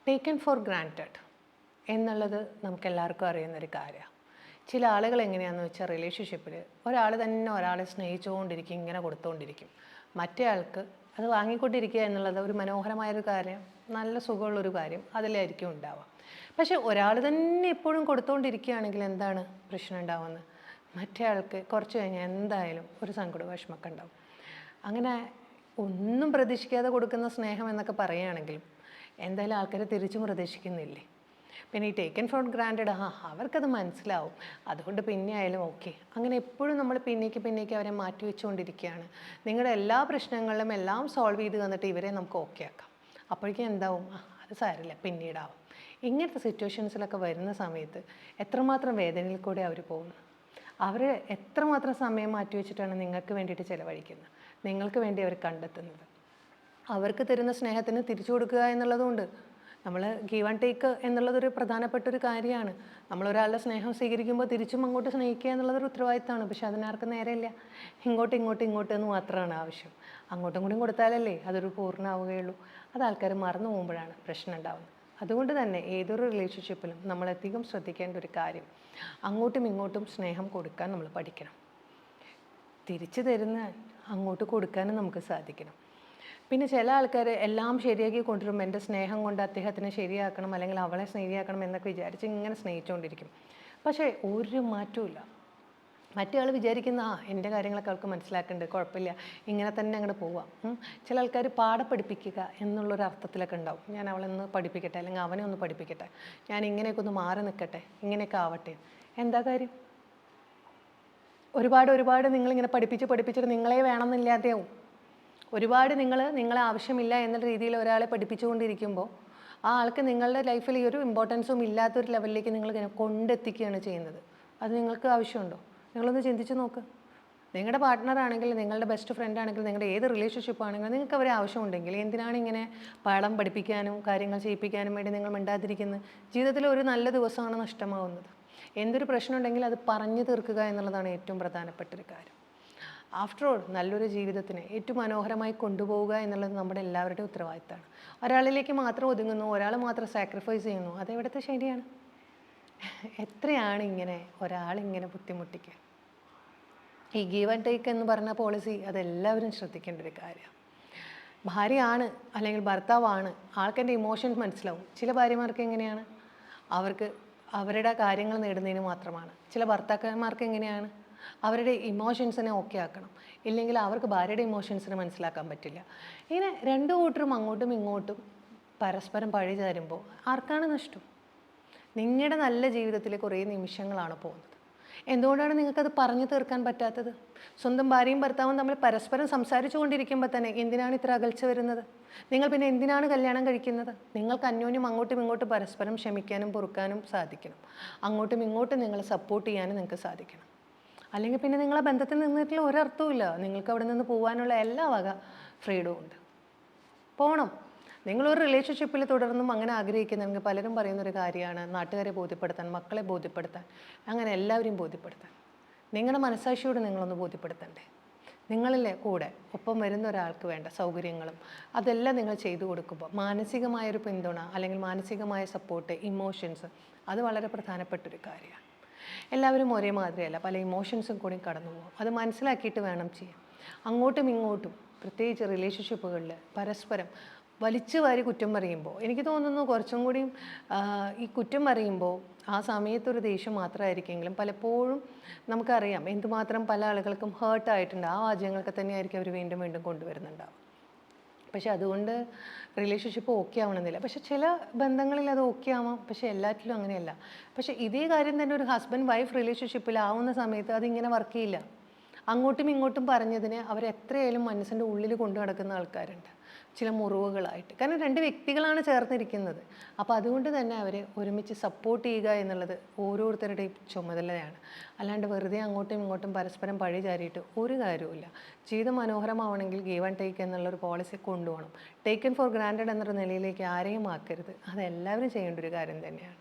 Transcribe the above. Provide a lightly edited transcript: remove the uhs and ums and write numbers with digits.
Taken four granted എന്നുള്ളത് നമുക്കെല്ലാവർക്കും അറിയുന്നൊരു കാര്യമാണ്. ചില ആളുകൾ എങ്ങനെയാണെന്ന് വെച്ചാൽ റിലേഷൻഷിപ്പിൽ ഒരാൾ തന്നെ ഒരാളെ സ്നേഹിച്ചുകൊണ്ടിരിക്കും, ഇങ്ങനെ കൊടുത്തുകൊണ്ടിരിക്കും. മറ്റേ ആൾക്ക് അത് വാങ്ങിക്കൊണ്ടിരിക്കുക എന്നുള്ളത് ഒരു മനോഹരമായൊരു കാര്യം, നല്ല സുഖമുള്ളൊരു കാര്യം അതിലായിരിക്കും ഉണ്ടാവുക. പക്ഷേ ഒരാൾ തന്നെ എപ്പോഴും കൊടുത്തുകൊണ്ടിരിക്കുകയാണെങ്കിൽ എന്താണ് പ്രശ്നം ഉണ്ടാവുന്നത്? മറ്റേ ആൾക്ക് കുറച്ച് കഴിഞ്ഞാൽ എന്തായാലും ഒരു സങ്കടവും വിഷമമൊക്കെ ഉണ്ടാവും. അങ്ങനെ ഒന്നും പ്രതീക്ഷിക്കാതെ കൊടുക്കുന്ന സ്നേഹം എന്നൊക്കെ പറയുകയാണെങ്കിലും എന്തായാലും ആൾക്കാർ തിരിച്ചും പ്രതീക്ഷിക്കുന്നില്ലേ? പിന്നെ ഈ ടേക്കൻ ഫോർ ഗ്രാൻറ്റഡ്, അവർക്കത് മനസ്സിലാവും, അതുകൊണ്ട് പിന്നെ ആയാലും ഓക്കെ. അങ്ങനെ എപ്പോഴും നമ്മൾ പിന്നേക്ക് അവരെ മാറ്റി വെച്ചുകൊണ്ടിരിക്കുകയാണ്. നിങ്ങളുടെ എല്ലാ പ്രശ്നങ്ങളിലും എല്ലാം സോൾവ് ചെയ്ത് തന്നിട്ട് ഇവരെ നമുക്ക് ഓക്കെ ആക്കാം. അപ്പോഴേക്കും എന്താവും? അത് സാരമില്ല, പിന്നീടാവും. ഇങ്ങനത്തെ സിറ്റുവേഷൻസിലൊക്കെ വരുന്ന സമയത്ത് എത്രമാത്രം വേദനയിൽ കൂടെ അവർ പോകുന്നു. അവർ എത്രമാത്രം സമയം മാറ്റി വെച്ചിട്ടാണ് നിങ്ങൾക്ക് വേണ്ടിയിട്ട് ചിലവഴിക്കുന്നത്, നിങ്ങൾക്ക് വേണ്ടി അവർ കണ്ടെത്തുന്നത്. അവർക്ക് തരുന്ന സ്നേഹത്തിന് തിരിച്ചു കൊടുക്കുക എന്നുള്ളതുകൊണ്ട് നമ്മൾ ഗീവ് ആൻഡ് ടേക്ക് എന്നുള്ളതൊരു പ്രധാനപ്പെട്ടൊരു കാര്യമാണ്. നമ്മളൊരാളുടെ സ്നേഹം സ്വീകരിക്കുമ്പോൾ തിരിച്ചും അങ്ങോട്ട് സ്നേഹിക്കുക എന്നുള്ളതൊരു ഉത്തരവാദിത്തമാണ്. പക്ഷെ അതിനാർക്കും നേരെയില്ല. ഇങ്ങോട്ട് എന്ന് മാത്രമാണ് ആവശ്യം. അങ്ങോട്ടും കൂടി കൊടുത്താലല്ലേ അതൊരു പൂർണ്ണമാവുകയുള്ളൂ. അത് ആൾക്കാർ മറന്നു പോകുമ്പോഴാണ് പ്രശ്നം ഉണ്ടാകുന്നത്. അതുകൊണ്ട് തന്നെ ഏതൊരു റിലേഷൻഷിപ്പിലും നമ്മളധികം ശ്രദ്ധിക്കേണ്ട ഒരു കാര്യം, അങ്ങോട്ടും ഇങ്ങോട്ടും സ്നേഹം കൊടുക്കാൻ നമ്മൾ പഠിക്കണം. തിരിച്ചു തരുന്ന അങ്ങോട്ട് കൊടുക്കാനും നമുക്ക് സാധിക്കണം. പിന്നെ ചില ആൾക്കാർ എല്ലാം ശരിയാക്കി കൊണ്ടുവരും, എൻ്റെ സ്നേഹം കൊണ്ട് അദ്ദേഹത്തിനെ ശരിയാക്കണം അല്ലെങ്കിൽ അവളെ ശരിയാക്കണം എന്നൊക്കെ വിചാരിച്ച് ഇങ്ങനെ സ്നേഹിച്ചുകൊണ്ടിരിക്കും. പക്ഷേ ഒരു മാറ്റവും. മറ്റേ ആൾ വിചാരിക്കുന്ന എൻ്റെ കാര്യങ്ങളൊക്കെ അവൾക്ക് മനസ്സിലാക്കുന്നുണ്ട്, കുഴപ്പമില്ല, ഇങ്ങനെ തന്നെ അങ്ങോട്ട് പോവാം. ചില ആൾക്കാർ പഠിപ്പിക്കുക എന്നുള്ളൊരു അർത്ഥത്തിലൊക്കെ ഉണ്ടാവും. ഞാൻ അവളെ ഒന്ന് പഠിപ്പിക്കട്ടെ അല്ലെങ്കിൽ അവനെ ഒന്ന് പഠിപ്പിക്കട്ടെ, ഞാൻ ഇങ്ങനെയൊക്കെ ഒന്ന് മാറി നിൽക്കട്ടെ, ഇങ്ങനെയൊക്കെ ആവട്ടെ. എന്താ കാര്യം? ഒരുപാട് നിങ്ങളിങ്ങനെ പഠിപ്പിച്ചിട്ട് നിങ്ങളെ വേണമെന്നില്ലാതെയാവും. ഒരുപാട് നിങ്ങളെ ആവശ്യമില്ല എന്ന രീതിയിൽ ഒരാളെ പഠിപ്പിച്ചുകൊണ്ടിരിക്കുമ്പോൾ ആ ആൾക്ക് നിങ്ങളുടെ ലൈഫിൽ ഈ ഒരു ഇമ്പോർട്ടൻസും ഇല്ലാത്തൊരു ലെവലിലേക്ക് നിങ്ങൾ കൊണ്ടെത്തിക്കുകയാണ് ചെയ്യുന്നത്. അത് നിങ്ങൾക്ക് ആവശ്യമുണ്ടോ? നിങ്ങളൊന്ന് ചിന്തിച്ച് നോക്ക്. നിങ്ങളുടെ പാർട്ട്ണറാണെങ്കിൽ, നിങ്ങളുടെ ബെസ്റ്റ് ഫ്രണ്ട് ആണെങ്കിൽ, നിങ്ങളുടെ ഏത് റിലേഷൻഷിപ്പ് ആണെങ്കിലും നിങ്ങൾക്ക് അവരെ ആവശ്യമുണ്ടെങ്കിൽ എന്തിനാണ് ഇങ്ങനെ പാഠം പഠിപ്പിക്കാനും കാര്യങ്ങൾ ചെയ്യിപ്പിക്കാനും വേണ്ടി നിങ്ങൾ മിണ്ടാതിരിക്കുന്നത്? ജീവിതത്തിൽ ഒരു നല്ല ദിവസമാണ് നഷ്ടമാവുന്നത്. എന്തൊരു പ്രശ്നം ഉണ്ടെങ്കിൽ അത് പറഞ്ഞു തീർക്കുക എന്നുള്ളതാണ് ഏറ്റവും പ്രധാനപ്പെട്ടൊരു കാര്യം. ആഫ്റ്റർ ഓൾ നല്ലൊരു ജീവിതത്തിന് ഏറ്റവും മനോഹരമായി കൊണ്ടുപോവുക എന്നുള്ളത് നമ്മുടെ എല്ലാവരുടെയും ഉത്തരവാദിത്തമാണ്. ഒരാളിലേക്ക് മാത്രം ഒതുങ്ങുന്നു, ഒരാൾ മാത്രം സാക്രിഫൈസ് ചെയ്യുന്നു, അതെവിടുത്തെ ശരിയാണ്? എത്രയാണ് ഇങ്ങനെ ഒരാളിങ്ങനെ ബുദ്ധിമുട്ടിക്കുക? ഈ ഗീവ് ആൻഡ് ടേക്ക് എന്ന് പറഞ്ഞ പോളിസി അതെല്ലാവരും ശ്രദ്ധിക്കേണ്ട ഒരു കാര്യമാണ്. ഭാര്യയാണ് അല്ലെങ്കിൽ ഭർത്താവാണ്, ആൾക്കെൻ്റെ ഇമോഷൻസ് മനസ്സിലാവും. ചില ഭാര്യമാർക്ക് എങ്ങനെയാണ്? അവർക്ക് അവരുടെ കാര്യങ്ങൾ നേടുന്നതിന് മാത്രമാണ്. ചില ഭർത്താക്കന്മാർക്ക് എങ്ങനെയാണ്? അവരുടെ ഇമോഷൻസിനെ ഓക്കെ ആക്കണം, ഇല്ലെങ്കിൽ അവർക്ക് ഭാര്യയുടെ ഇമോഷൻസിനെ മനസ്സിലാക്കാൻ പറ്റില്ല. ഇങ്ങനെ രണ്ടു കൂട്ടരും അങ്ങോട്ടും ഇങ്ങോട്ടും പരസ്പരം പഴി ചേരുമ്പോൾ ആർക്കാണ് നഷ്ടം? നിങ്ങളുടെ നല്ല ജീവിതത്തിൽ കുറേ നിമിഷങ്ങളാണ് പോകുന്നത്. എന്തുകൊണ്ടാണ് നിങ്ങൾക്കത് പറഞ്ഞു തീർക്കാൻ പറ്റാത്തത്? സ്വന്തം ഭാര്യയും ഭർത്താവും തമ്മിൽ പരസ്പരം സംസാരിച്ചു കൊണ്ടിരിക്കുമ്പോൾ തന്നെ എന്തിനാണ് ഇത്ര അകൽച്ച വരുന്നത്? നിങ്ങൾ പിന്നെ എന്തിനാണ് കല്യാണം കഴിക്കുന്നത്? നിങ്ങൾക്ക് അന്യോന്യം അങ്ങോട്ടും ഇങ്ങോട്ടും പരസ്പരം ക്ഷമിക്കാനും പൊറുക്കാനും സാധിക്കണം. അങ്ങോട്ടും ഇങ്ങോട്ടും നിങ്ങൾ സപ്പോർട്ട് ചെയ്യാനും നിങ്ങൾക്ക് സാധിക്കണം. അല്ലെങ്കിൽ പിന്നെ നിങ്ങളെ ബന്ധത്തിൽ നിന്നിട്ടുള്ള ഒരർത്ഥവുമില്ല. നിങ്ങൾക്ക് അവിടെ നിന്ന് പോകാനുള്ള എല്ലാ വക ഫ്രീഡവും ഉണ്ട്. പോകണം. നിങ്ങളൊരു റിലേഷൻഷിപ്പിൽ തുടർന്നും അങ്ങനെ ആഗ്രഹിക്കുന്നെങ്കിൽ പലരും പറയുന്നൊരു കാര്യമാണ് നാട്ടുകാരെ ബോധ്യപ്പെടുത്താൻ, മക്കളെ ബോധ്യപ്പെടുത്താൻ, അങ്ങനെ എല്ലാവരെയും ബോധ്യപ്പെടുത്താൻ. നിങ്ങളുടെ മനസ്സാക്ഷിയോട് നിങ്ങളൊന്ന് ബോധ്യപ്പെടുത്തണ്ടേ? നിങ്ങളിലെ കൂടെ ഒപ്പം വരുന്ന ഒരാൾക്ക് വേണ്ട സൗകര്യങ്ങളും അതെല്ലാം നിങ്ങൾ ചെയ്തു കൊടുക്കുമ്പോൾ മാനസികമായൊരു പിന്തുണ അല്ലെങ്കിൽ മാനസികമായ സപ്പോർട്ട്, ഇമോഷൻസ്, അത് വളരെ പ്രധാനപ്പെട്ടൊരു കാര്യമാണ്. എല്ലാവരും ഒരേ മാതിരിയല്ല, പല ഇമോഷൻസും കൂടി കടന്നു പോകും. അത് മനസ്സിലാക്കിയിട്ട് വേണം ചെയ്യാൻ. അങ്ങോട്ടും ഇങ്ങോട്ടും പ്രത്യേകിച്ച് റിലേഷൻഷിപ്പുകളിൽ പരസ്പരം വലിച്ചു വാരി കുറ്റം പറയുമ്പോൾ എനിക്ക് തോന്നുന്നു കുറച്ചും കൂടിയും ഈ കുറ്റം പറയുമ്പോൾ ആ സമയത്തൊരു ദേഷ്യം മാത്രമായിരിക്കുമെങ്കിലും പലപ്പോഴും നമുക്കറിയാം എന്തുമാത്രം പല ആളുകൾക്കും ഹേർട്ടായിട്ടുണ്ട്. ആ വാചകങ്ങളൊക്കെ തന്നെയായിരിക്കും അവർ വീണ്ടും വീണ്ടും കൊണ്ടുവരുന്നുണ്ടാവും. പക്ഷെ അതുകൊണ്ട് റിലേഷൻഷിപ്പ് ഓക്കെ ആവണമെന്നില്ല. പക്ഷെ ചില ബന്ധങ്ങളിൽ അത് ഓക്കെ ആവാം, പക്ഷെ എല്ലാറ്റിലും അങ്ങനെയല്ല. പക്ഷെ ഇതേ കാര്യം തന്നെ ഒരു ഹസ്ബൻഡ് വൈഫ് റിലേഷൻഷിപ്പിലാവുന്ന സമയത്ത് അതിങ്ങനെ വർക്ക് ചെയ്യില്ല. അങ്ങോട്ടും ഇങ്ങോട്ടും പറഞ്ഞതിന് അവരെത്രയായാലും മനസ്സിൻ്റെ ഉള്ളിൽ കൊണ്ടു നടക്കുന്ന ആൾക്കാരുണ്ട്, ചില മുറിവുകളായിട്ട്. കാരണം രണ്ട് വ്യക്തികളാണ് ചേർന്നിരിക്കുന്നത്. അപ്പോൾ അതുകൊണ്ട് തന്നെ അവരെ ഒരുമിച്ച് സപ്പോർട്ട് ചെയ്യുക എന്നുള്ളത് ഓരോരുത്തരുടെയും ചുമതലയാണ്. അല്ലാണ്ട് വെറുതെ അങ്ങോട്ടും ഇങ്ങോട്ടും പരസ്പരം പഴി ചാരിയിട്ട് ഒരു കാര്യവുമില്ല. ജീവിതം മനോഹരമാവണമെങ്കിൽ ഗീവ് ആൻഡ് ടേക്ക് എന്നുള്ളൊരു പോളിസി കൊണ്ടുപോകണം. ടേക്കൺ ഫോർ ഗ്രാൻറ്റഡ് എന്നൊരു നിലയിലേക്ക് ആരെയും ആക്കരുത്. അതെല്ലാവരും ചെയ്യേണ്ട ഒരു കാര്യം തന്നെയാണ്.